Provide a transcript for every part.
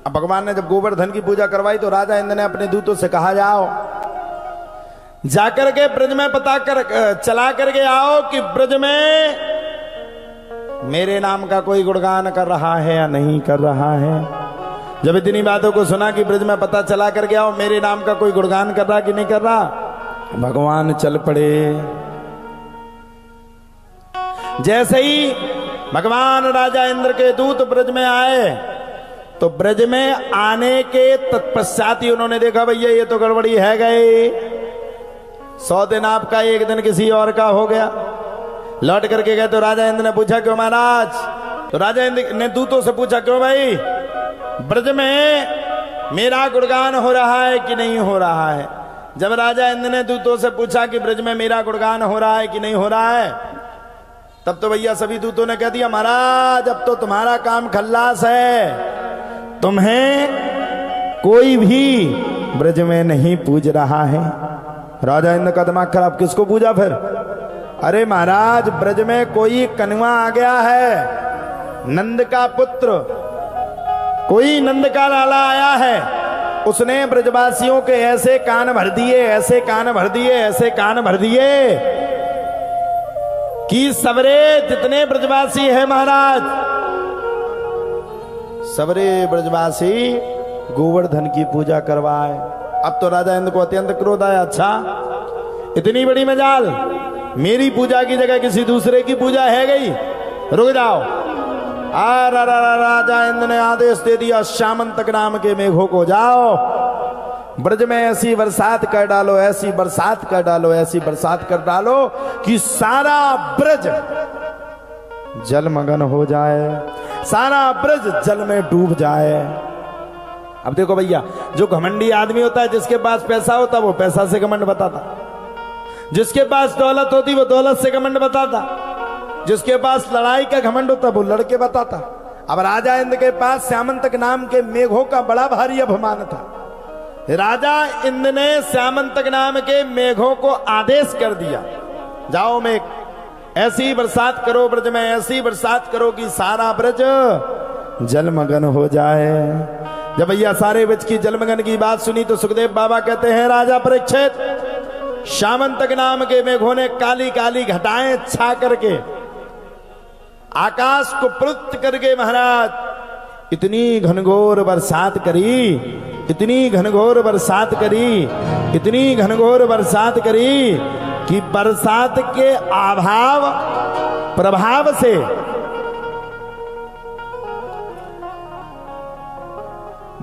अब भगवान ने जब गोवर्धन की पूजा करवाई तो राजा इंद्र ने अपने दूतों से कहा, जाओ जाकर के ब्रज में पता कर चला करके आओ कि ब्रज में मेरे नाम का कोई गुणगान कर रहा है या नहीं कर रहा है। जब इतनी बातों को सुना कि ब्रज में पता चला करके आओ मेरे नाम का कोई गुणगान कर रहा कि नहीं कर रहा, भगवान चल पड़े। जैसे ही भगवान राजा इंद्र के दूत ब्रज में आए तो ब्रज में आने के तत्पश्चात ही उन्होंने देखा, भैया ये तो गड़बड़ी है गई, 100 दिन आपका 1 दिन किसी और का हो गया। लौट करके गए तो राजा इंद्र ने पूछा, क्यों महाराज? तो राजा इंद्र ने दूतों से पूछा, क्यों भाई, ब्रज में मेरा गुणगान हो रहा है कि नहीं हो रहा है? जब राजा इंद्र ने दूतों से पूछा कि ब्रज में मेरा गुणगान हो रहा है कि नहीं हो रहा है, तब तो भैया सभी दूतों ने कह दिया, महाराज अब तो तुम्हारा काम खल्लास है, तुम्हें कोई भी ब्रज में नहीं पूज रहा है। राजा इंद्र का दिमाग खराब, किसको पूजा फिर? अरे महाराज ब्रज में कोई कनुआ आ गया है, नंद का पुत्र, कोई नंद का लाला आया है, उसने ब्रजवासियों के ऐसे कान भर दिए, ऐसे कान भर दिए, ऐसे कान भर दिए कि सबरे जितने ब्रजवासी है महाराज, सबरे ब्रजवासी गोवर्धन की पूजा करवाए। अब तो राजा इंद्र को अत्यंत क्रोध आया, अच्छा इतनी बड़ी मजाल, मेरी पूजा की जगह किसी दूसरे की पूजा है गई, रुक जाओ। राजा इंद्र ने आदेश दे दिया, श्यामंतक नाम के मेघों को जाओ ब्रज में ऐसी बरसात कर डालो, ऐसी बरसात कर डालो, ऐसी बरसात कर डालो कि सारा ब्रज जलमग्न हो जाए, सारा ब्रज जल में डूब जाए। अब देखो भैया, जो घमंडी आदमी होता है, जिसके पास पैसा होता वो पैसा से घमंड बताता, जिसके पास दौलत होती वो दौलत से घमंड बताता, जिसके पास लड़ाई का घमंड होता वो लड़के बताता। अब राजा इंद्र के पास श्यामंतक नाम के मेघों का बड़ा भारी अभिमान था। राजा इंद्र ने श्यामंतक नाम के मेघों को आदेश कर दिया, जाओ मेघ ऐसी बरसात करो ब्रज में, ऐसी बरसात करो कि सारा ब्रज जलमग्न हो जाए। जब भैया सारे ब्रज की जलमग्न की बात सुनी तो सुखदेव बाबा कहते हैं, राजा परीक्षित, श्यामंतक नाम के मेघों ने काली काली घटाएं छा करके आकाश को प्लुत करके महाराज इतनी घनघोर बरसात करी, इतनी घनघोर बरसात करी, इतनी घनघोर बरसात करी कि बरसात के अभाव प्रभाव से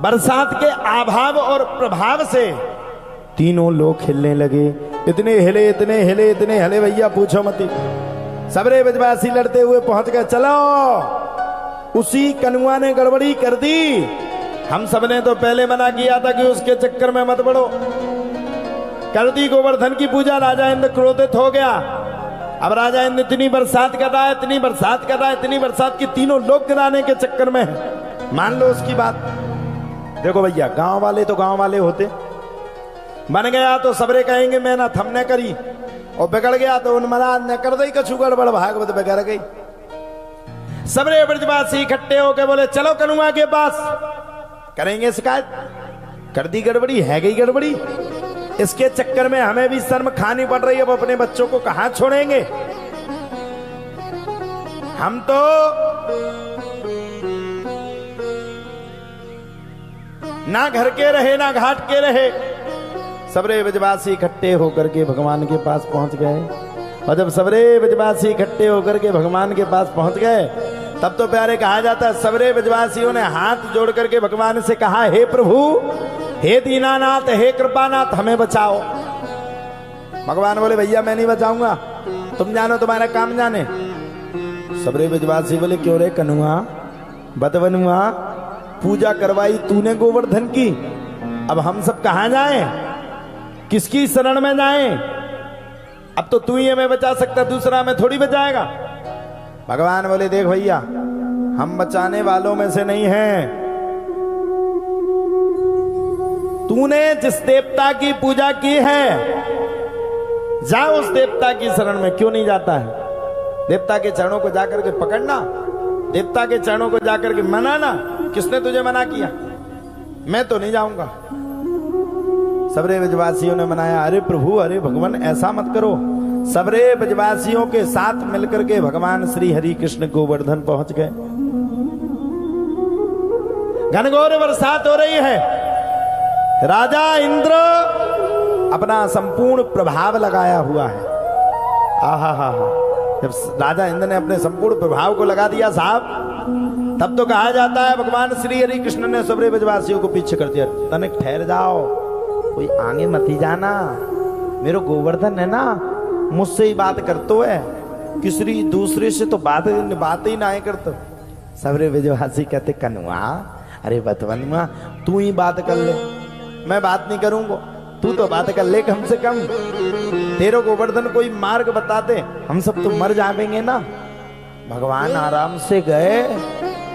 बरसात के अभाव और प्रभाव से तीनों लोग हिलने लगे। इतने हिले, इतने हिले, इतने हिले भैया पूछो मती। सबरे ब्रजवासी लड़ते हुए पहुंच गए, चलो उसी कनुआ ने गड़बड़ी कर दी, हम सबने तो पहले मना किया था कि उसके चक्कर में मत पड़ो। कर दी गोवर्धन की पूजा, राजा इंद्र क्रोधित हो गया। अब राजा इंद्र इतनी बरसात कर रहा है, इतनी बरसात कर रहा है, इतनी बरसात की तीनों लोग गिराने के चक्कर में है। मान लो उसकी बात। देखो भैया, गांव वाले तो गांव वाले होते, बन गया तो सबरे कहेंगे मैं ना थमने करी, और बिगड़ गया तो उन महाराज ने कर दी कछु गड़बड़, भागवत बिगड़ गई। सबरे ब्रजवासी इकट्ठे होके बोले, चलो कनुआ के पास करेंगे शिकायत, कर दी गड़बड़ी, है गई गड़बड़ी, इसके चक्कर में हमें भी शर्म खानी पड़ रही है, अब अपने बच्चों को कहां छोड़ेंगे। हम तो ना घर के रहे ना घाट के रहे। सबरे ब्रजवासी इकट्ठे होकर के भगवान के पास पहुंच गए, और जब सबरे ब्रजवासी इकट्ठे होकर के भगवान के पास पहुंच गए तब तो प्यारे कहा जाता है, सबरे ब्रजवासियों ने हाथ जोड़ करके भगवान से कहा, हे प्रभु, हे दीनानाथ, हे कृपानाथ, हमें बचाओ। भगवान बोले, भैया मैं नहीं बचाऊंगा, तुम जानो, तुम्हारा काम जाने। सबरे ब्रजवासी बोले, क्यों रे कनुआ, बदबनुआ, पूजा करवाई तूने गोवर्धन की, अब हम सब कहां जाएं, किसकी शरण में जाएं? अब तो तू ही हमें बचा सकता, दूसरा हमें थोड़ी बचाएगा। भगवान बोले, देख भैया, हम बचाने वालों में से नहीं हैं, तूने जिस देवता की पूजा की है, जा उस देवता की शरण में। क्यों नहीं जाता है? देवता के चरणों को जाकर के पकड़ना, देवता के चरणों को जाकर के मनाना, किसने तुझे मना किया? मैं तो नहीं जाऊंगा। सबरे ब्रजवासियों ने मनाया, अरे प्रभु, अरे भगवान, ऐसा मत करो। सबरे ब्रजवासियों के साथ मिलकर के भगवान श्री हरि कृष्ण गोवर्धन पहुंच गए। घनघोर बरसात हो रही है। राजा इंद्र अपना संपूर्ण प्रभाव लगाया हुआ है। आहा हा हा। जब राजा इंद्र ने अपने संपूर्ण प्रभाव को लगा दिया साहब, तब तो कहा जाता है भगवान श्री हरि कृष्ण ने सबरे ब्रजवासियों को पीछे कर दिया। तनिक ठहर जाओ, कोई आगे मत ही जाना। मेरे गोवर्धन है ना, मुझसे ही बात करतो है, किसी दूसरे से तो बात ही ना करते। सबरे ब्रजवासी कहते, कनुआ, अरे बतवनुआ, तू ही बात कर ले, मैं बात नहीं करूंगा। तू तो बात कर ले कम से कम। तेरे गोवर्धन कोई मार्ग बताते, हम सब तो मर जाएंगे ना। भगवान आराम से गए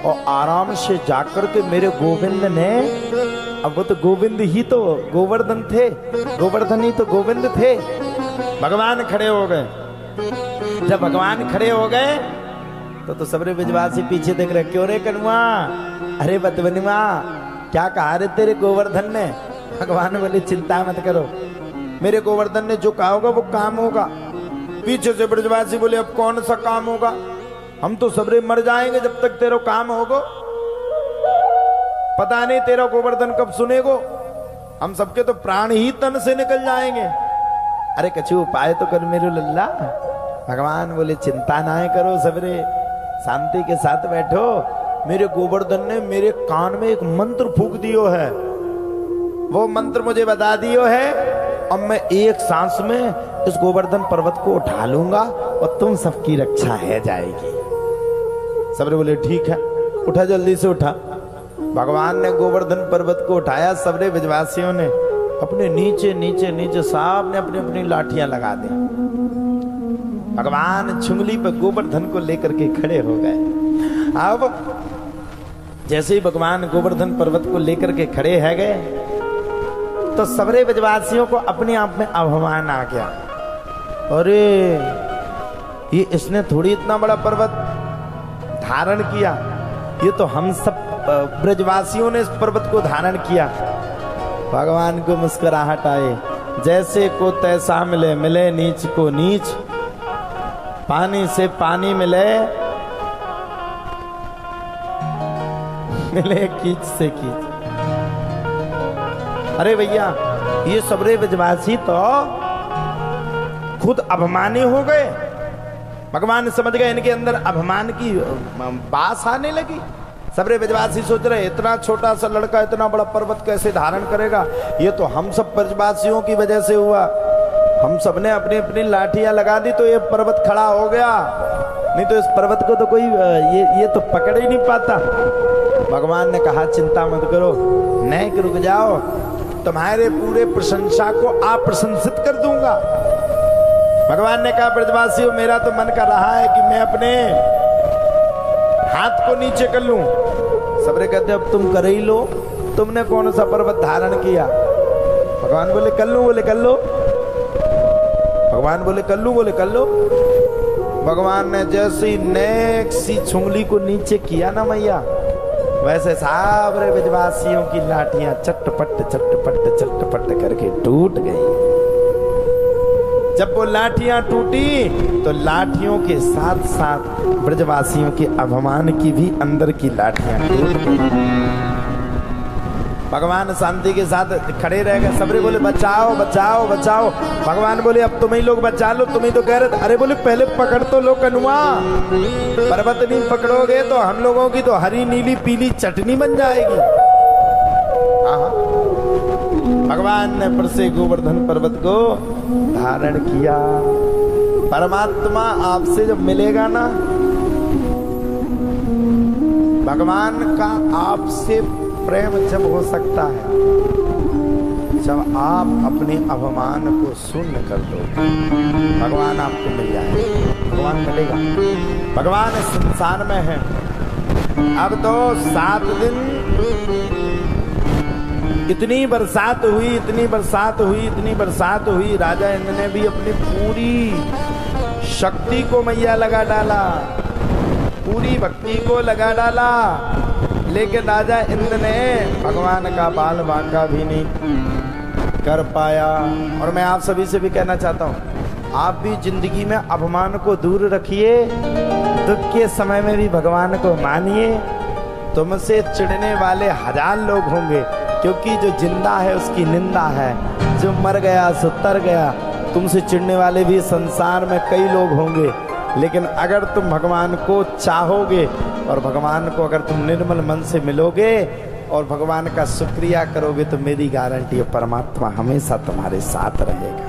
और आराम से जाकर के मेरे गोविंद ने, अब वो तो गोविंद ही तो गोवर्धन थे, गोवर्धन ही तो गोविंद थे। भगवान खड़े हो गए। जब भगवान खड़े हो गए तो सबरे ब्रजवासी पीछे देख रहे, क्यों रे कनुआ, अरे बतवनुआ, क्या कहा रे तेरे गोवर्धन ने? भगवान बोले, चिंता मत करो, मेरे गोवर्धन ने जो कहा होगा वो काम होगा। पीछे से ब्रजवासी बोले, अब कौन सा काम होगा? हम तो सबरे मर जाएंगे जब तक तेरा काम होगा। पता नहीं तेरा गोवर्धन कब सुनेगो, हम सबके तो प्राण ही तन से निकल जाएंगे। अरे कछु उपाय तो कर मेरे लल्ला। भगवान बोले, चिंता ना करो सबरे, शांति के साथ बैठो। मेरे गोवर्धन ने मेरे कान में एक मंत्र फूंक दियो है, वो मंत्र मुझे बता दियो है, अब मैं एक सांस में इस गोवर्धन पर्वत को उठा लूंगा और तुम सबकी रक्षा है जाएगी। सबरे बोले, ठीक है, उठा, जल्दी से उठा। भगवान ने गोवर्धन पर्वत को उठाया। सबरे ब्रजवासियों ने अपने नीचे नीचे नीचे साहब ने अपनी अपनी लाठियां लगा दी। भगवान छुंगली पर गोवर्धन को लेकर के खड़े हो गए। अब जैसे ही भगवान गोवर्धन पर्वत को लेकर के खड़े है गए तो सबरे ब्रजवासियों को अपने आप में अभिमान आ गया। अरे ये इसने थोड़ी इतना बड़ा पर्वत धारण किया, ये तो हम सब ब्रजवासियों ने इस पर्वत को धारण किया। भगवान को मुस्कुराहट आए, जैसे को तैसा मिले, मिले नीच को नीच, पानी से पानी मिले, मिले कीच से कीच। अरे भैया, ये सबरे ब्रजवासी तो खुद अभिमानी हो गए। भगवान समझ गए इनके अंदर अभिमान की बास आने लगी। सबरे ब्रजवासी सोच रहे, इतना छोटा सा लड़का इतना बड़ा पर्वत कैसे धारण करेगा? ये तो हम सब ब्रजवासियों की वजह से हुआ। हम सब ने अपनी अपनी लाठियां लगा दी तो ये पर्वत खड़ा हो गया, नहीं तो इस पर्वत को तो कोई ये तो पकड़ ही नहीं पाता। भगवान ने कहा, चिंता मत करो, नहीं रुक जाओ, तुम्हारे पूरे प्रशंसा को अप्रशंसित कर दूंगा। भगवान ने कहा, ब्रजवासियों, मेरा तो मन कर रहा है कि मैं अपने हाथ को नीचे कर लूं। सबरे कहते, अब तुम कर ही लो, तुमने कौन सा पर्वत धारण किया? भगवान बोले, कर लो, बोले कर लो। भगवान बोले, कर लूं, बोले कर लो। भगवान ने जैसी नेक सी छुंगली को नीचे किया ना मैया, वैसे सारे ब्रजवासियों की लाठियां चटपट चटपट चटपट करके टूट गई। जब वो लाठियां टूटी तो लाठियों के साथ साथ ब्रजवासियों के अभिमान की भी अंदर की लाठियां टूट गई। भगवान शांति के साथ खड़े रह गए। सबरे बोले, बचाओ बचाओ बचाओ। भगवान बोले, अब तुम ही लोग बचा लो, तुम ही तो कह रहे थे। अरे बोले, पहले पकड़ तो लो कनुआ, पर्वत नहीं पकड़ोगे तो हम लोगों की तो हरी नीली पीली चटनी बन जाएगी। भगवान ने फिर से गोवर्धन पर्वत को धारण किया। परमात्मा आपसे जब मिलेगा ना, भगवान का आपसे प्रेम जब हो सकता है जब आप अपने अभिमान को शून्य कर दो, भगवान आपको मिल जाए। भगवान मिलेगा। भगवान इस संसार में है। अब तो 7 दिन इतनी बरसात हुई, इतनी बरसात हुई, इतनी बरसात हुई, राजा इंद्र ने भी अपनी पूरी शक्ति को मैया लगा डाला, पूरी भक्ति को लगा डाला, लेकिन राजा इंद्र ने भगवान का बाल बांका भी नहीं कर पाया। और मैं आप सभी से भी कहना चाहता हूँ, आप भी जिंदगी में अपमान को दूर रखिए, दुख के समय में भी भगवान को मानिए। तुमसे चिढ़ने वाले 1000 लोग होंगे, क्योंकि जो जिंदा है उसकी निंदा है, जो मर गया सो तर गया। तुमसे चिढ़ने वाले भी संसार में कई लोग होंगे, लेकिन अगर तुम भगवान को चाहोगे और भगवान को अगर तुम निर्मल मन से मिलोगे और भगवान का शुक्रिया करोगे, तो मेरी गारंटी है परमात्मा हमेशा तुम्हारे साथ रहेगा।